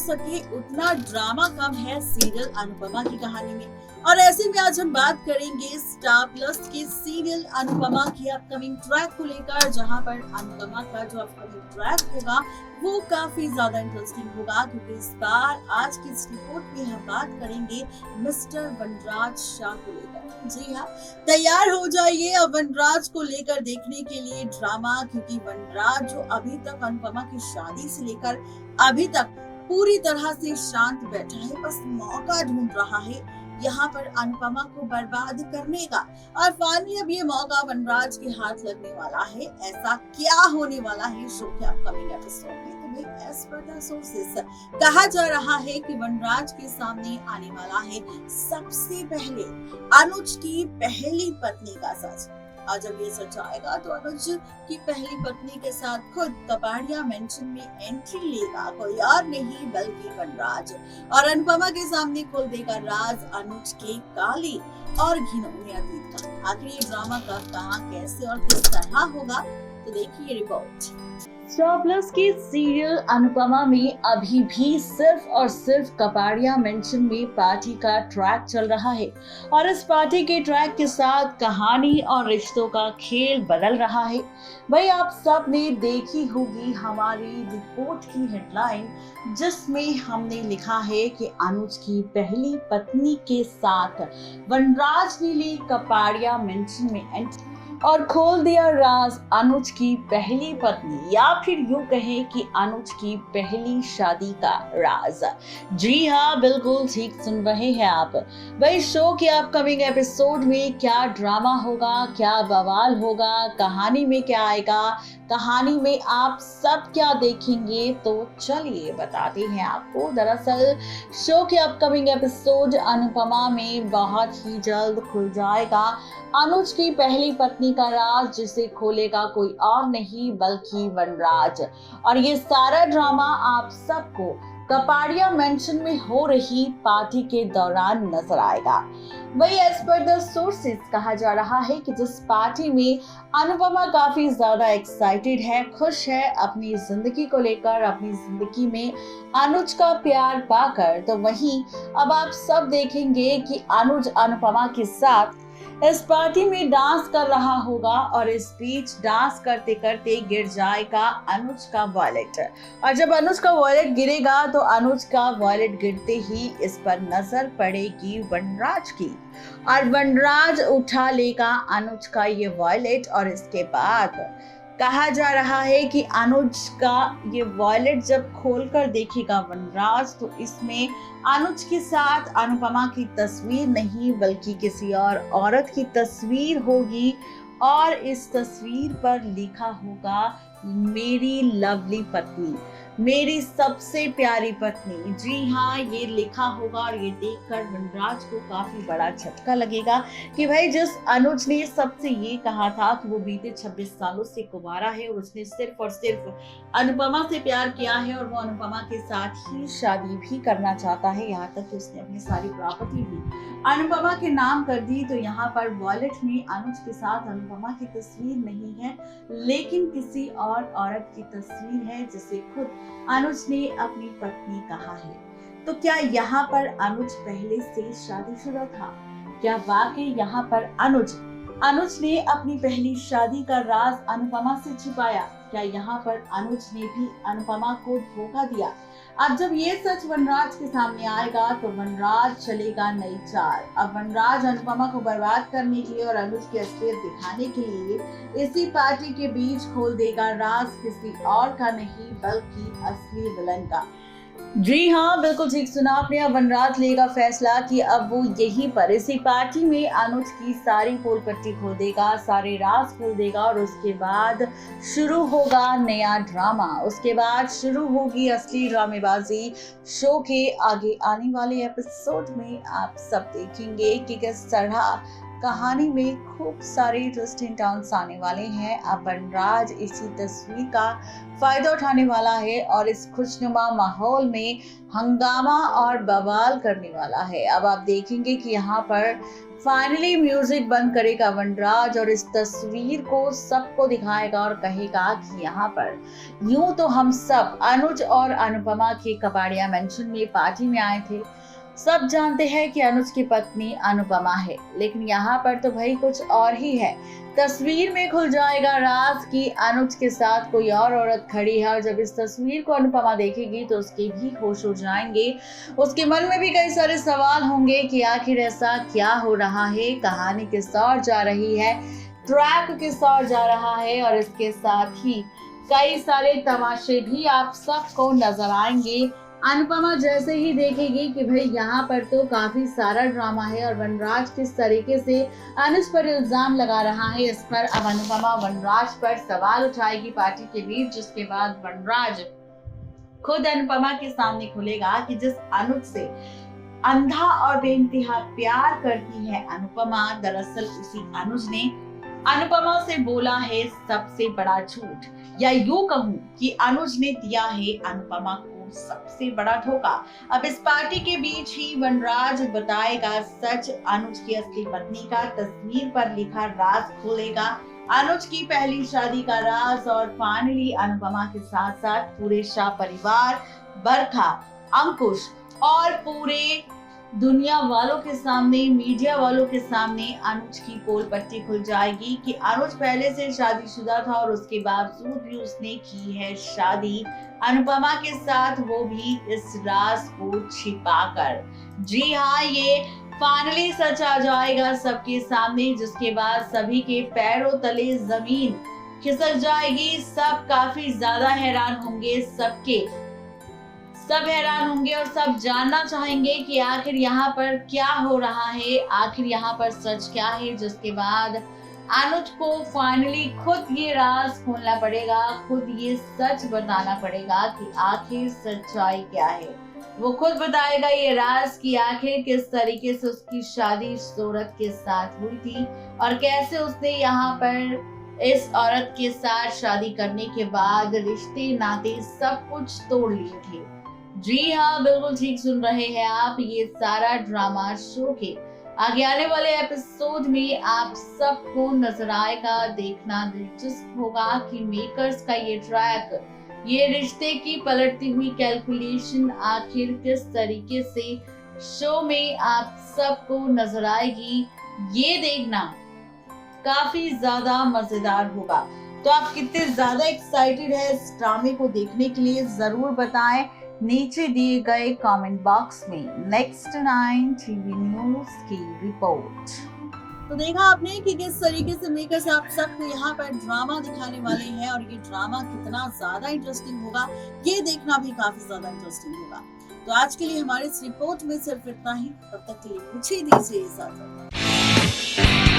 सके उतना ड्रामा कम है सीरियल अनुपमा की कहानी में। और ऐसे में आज हम बात करेंगे स्टार प्लस के सीरियल अनुपमा की अपकमिंग ट्रैक को लेकर, जहां पर अनुपमा का जो अपकमिंग ट्रैक होगा वो काफी ज्यादा इंटरेस्टिंग होगा, क्योंकि इस बार आज की इस रिपोर्ट में हम बात करेंगे मिस्टर वनराज शाह को लेकर। जी हाँ, तैयार हो जाइए अब वनराज को लेकर देखने के लिए ड्रामा, क्योंकि वनराज जो अभी तक अनुपमा की शादी से लेकर अभी तक पूरी तरह से शांत बैठा है, बस मौका ढूंढ रहा है यहाँ पर अनुपमा को बर्बाद करने का। और फाइनली अब ये मौका वनराज के हाथ लगने वाला है। ऐसा क्या होने वाला है शो के अपकमिंग एपिसोड में, तो भाई एज पर द सोर्सेस कहा जा रहा है कि वनराज के सामने आने वाला है सबसे पहले अनुज की पहली पत्नी का सच। और जब ये सच आएगा तो अनुज की पहली पत्नी के साथ खुद कपाड़िया मेंशन में एंट्री लेगा कोई और नहीं बल्कि वनराज, और अनुपमा के सामने खोल देगा राज अनुज के काली और घिनौने अतीत का। आखिर ये ड्रामा कब, कहां, कैसे और किस तरह होगा, तो देखिए रिपोर्ट। स्टार प्लस के सीरियल अनुपमा में अभी भी सिर्फ और सिर्फ कपाड़िया मेंशन में पार्टी का ट्रैक चल रहा है, और इस पार्टी के ट्रैक के साथ कहानी और रिश्तों का खेल बदल रहा है। भाई आप सब ने देखी होगी हमारी रिपोर्ट की हेडलाइन, जिसमें हमने लिखा है कि अनुज की पहली पत्नी के साथ वनराज ने ली कपाड़िया मेंशन में एंट्री और खोल दिया राज अनुज की पहली पत्नी, या फिर यूं कहें कि अनुज की पहली शादी का राज। जी हाँ, बिल्कुल ठीक सुन रहे हैं आप। भाई शो के अपकमिंग एपिसोड में क्या ड्रामा होगा, क्या बवाल होगा, कहानी में क्या आएगा, कहानी में आप सब क्या देखेंगे, तो चलिए बताते हैं आपको। दरअसल शो के अपकमिंग एपिसोड अनुपमा में बहुत ही जल्द खुल जाएगा अनुज की पहली पत्नी का राज, जिसे खोलेगा कोई और नहीं बल्कि वनराज। और ये सारा ड्रामा आप सबको कपाड़िया मेंशन में हो रही पार्टी के दौरान नजर आएगा। वही एज पर द सोर्सेस कहा जा रहा है कि जिस पार्टी में अनुपमा काफी ज्यादा एक्साइटेड है, खुश है अपनी जिंदगी को लेकर, अपनी जिंदगी में अनुज का प्यार पाकर, तो वहीं अब आप सब देखेंगे कि अनुज अनुपमा के साथ इस पार्टी में डांस कर रहा होगा, और इस बीच डांस करते करते गिर जाएगा अनुज का वॉलेट। और जब अनुज का वॉलेट गिरेगा तो अनुज का वॉलेट गिरते ही इस पर नजर पड़ेगी वनराज की, और वनराज उठा लेगा अनुज का ये वॉलेट। और इसके बाद कहा जा रहा है कि अनुज का ये वॉलेट जब खोलकर देखेगा वनराज, तो इसमें अनुज के साथ अनुपमा की तस्वीर नहीं बल्कि किसी और औरत की तस्वीर होगी, और इस तस्वीर पर लिखा होगा मेरी लवली पत्नी, मेरी सबसे प्यारी पत्नी। जी हाँ, ये लिखा होगा, और ये देखकर वनराज को काफी बड़ा झटका लगेगा कि भाई जिस अनुज ने सबसे ये कहा था कि वो बीते 26 सालों से कुंवारा है और उसने सिर्फ और सिर्फ अनुपमा से प्यार किया है, और वो अनुपमा के साथ ही शादी भी करना चाहता है, यहाँ तक कि उसने अपनी सारी प्रॉपर्टी भी अनुपमा के नाम कर दी। तो यहाँ पर वॉलेट में अनुज के साथ अनुपमा की तस्वीर नहीं है, लेकिन किसी और औरत की तस्वीर है, जिसे खुद अनुज ने अपनी पत्नी कहा है। तो क्या यहाँ पर अनुज पहले से शादीशुदा था? क्या वाकई यहाँ पर अनुज ने अपनी पहली शादी का राज अनुपमा से छिपाया? क्या यहाँ पर अनुज ने भी अनुपमा को धोखा दिया? अब जब ये सच वनराज के सामने आएगा तो वनराज चलेगा नई चाल। अब वनराज अनुपमा को बर्बाद करने के लिए और अनुज की असलियत दिखाने के लिए इसी पार्टी के बीच खोल देगा राज किसी और का नहीं बल्कि असली विलन का। जी हाँ, बिल्कुल ठीक सुना आपने। अब वनराज लेगा फैसला कि अब वो यहीं पर इसी पार्टी में अनुज की सारी पोल पट्टी खोल देगा, सारे राज खोल देगा, और उसके बाद शुरू होगा नया ड्रामा। उसके बाद शुरू होगी असली ड्रामेबाजी। शो के आगे आने वाले एपिसोड में आप सब देखेंगे कि किस तरह कहानी में खूब सारे ट्विस्टिंग टर्न्स आने वाले हैं। अब वनराज इसी तस्वीर का फायदा उठाने वाला है और इस खुशनुमा माहौल में हंगामा और बवाल करने वाला है। अब आप देखेंगे कि यहाँ पर फाइनली म्यूजिक बंद करेगा वनराज और इस तस्वीर को सबको दिखाएगा और कहेगा कि यहाँ पर यूं तो हम सब अनुज और अनुपमा के कबाड़िया मेंशन में पार्टी में आए थे। सब जानते हैं कि अनुज की पत्नी अनुपमा है, लेकिन यहाँ पर तो भाई कुछ और ही है। तस्वीर में खुल जाएगा राज कि अनुज के साथ कोई और औरत खड़ी है और जब इस तस्वीर को अनुपमा देखेगी तो उसके भी होश हो जाएंगे। उसके मन में भी कई सारे सवाल होंगे कि आखिर ऐसा क्या हो रहा है। कहानी किस ओर जा रही है, ट्रैक किस ओर जा रहा है और इसके साथ ही कई सारे तमाशे भी आप सबको नजर आएंगे। अनुपमा जैसे ही देखेगी कि भाई यहाँ पर तो काफी सारा ड्रामा है और वनराज किस तरीके से अनुज पर इल्जाम लगा रहा है, इस पर अब अनुपमा वनराज पर सवाल उठाएगी पार्टी के बीच, जिसके बाद वनराज खुद अनुपमा के सामने खुलेगा कि जिस अनुज से अंधा और बेइंतहा प्यार करती है अनुपमा, दरअसल उसी अनुज ने अनुपमा से बोला है सबसे बड़ा झूठ, या यूं कहूं कि अनुज ने दिया है अनुपमा को सबसे बड़ा धोखा। अब इस पार्टी के बीच ही वनराज बताएगा सच, अनुज की असली पत्नी का तस्वीर पर लिखा राज खोलेगा, अनुज की पहली शादी का राज और फाइनली अनुपमा के साथ साथ पूरे शाह परिवार, बरखा, अंकुश और पूरे दुनिया वालों के सामने, मीडिया वालों के सामने अनुज की पोल पट्टी खुल जाएगी कि अनुज पहले से शादीशुदा था और उसके बावजूद भी उसने की है शादी अनुपमा के साथ, वो भी इस राज को छिपाकर। जी हाँ, ये फाइनली सच आ जाएगा सबके सामने, जिसके बाद सभी के पैरों तले जमीन खिसक जाएगी। सब काफी ज्यादा हैरान होंगे, सब हैरान होंगे और सब जानना चाहेंगे कि आखिर यहाँ पर क्या हो रहा है, आखिर यहाँ पर सच क्या है। जिसके बाद अनुज को फाइनली खुद ये राज खोलना पड़ेगा, खुद ये सच बताना पड़ेगा कि आखिर सच्चाई क्या है। वो खुद बताएगा ये राज कि आखिर किस तरीके से उसकी शादी इस औरत के साथ हुई थी और कैसे उसने यहाँ पर इस औरत के साथ शादी करने के बाद रिश्ते नाते सब कुछ तोड़ लिए थे। जी हाँ, बिल्कुल ठीक सुन रहे हैं आप, ये सारा ड्रामा शो के आगे आने वाले एपिसोड में आप सबको नजर आएगा। देखना दिलचस्प होगा कि मेकर्स का ये ट्रैक, ये रिश्ते की पलटती हुई कैलकुलेशन आखिर किस तरीके से शो में आप सबको नजर आएगी। ये देखना काफी ज्यादा मजेदार होगा। तो आप कितने ज्यादा एक्साइटेड है इस ड्रामे को देखने के लिए, जरूर बताएं नीचे दिए गए कमेंट बॉक्स में। नेक्स्ट 9 टीवी न्यूज की रिपोर्ट। तो देखा आपने कि किस तरीके से मेकर्स आप सबको यहाँ पर ड्रामा दिखाने वाले हैं और ये ड्रामा कितना ज्यादा इंटरेस्टिंग होगा, ये देखना भी काफी ज्यादा इंटरेस्टिंग होगा। तो आज के लिए हमारे इस रिपोर्ट में सिर्फ इतना ही। तब तक के लिए मुझे दीजिए इजाजत।